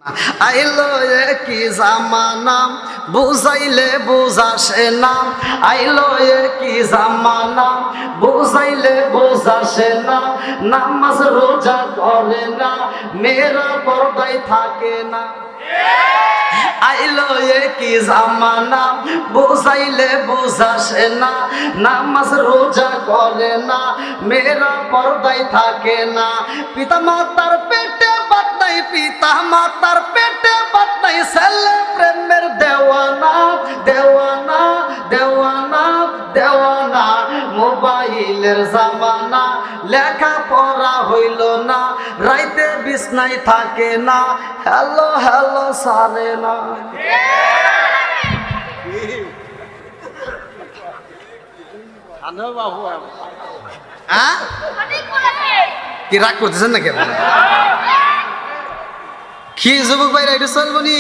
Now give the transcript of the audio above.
আইলো কি জামানা বুঝাইলে বুঝাসে না, আইলো কি জামানা বুঝাইলে বুঝাসে না, নামাজ রোজা করে না, মেয়েরা পর্দায় থাকে না। আইলো কি জামানা বুঝাইলে বুঝাসে না, নামাজ রোজা করে না, মেয়েরা পর্দায় থাকে না। পিতা মাতার পেটে বাত নাই, পিতা মাতার পেটে বাত নাই, ছেলে প্রেমের দেওয়ানা দেওয়ানা দেওয়ানা দেওয়ানা। মোবাইলের জামানা লেখা পড়া হইল না, রাইতে বিছনায় থাকে না, হ্যালো হ্যালো সারে না। কি রাগ করতেছেন নাকি? কি যুবক ভাইরা এটা চলবো নি?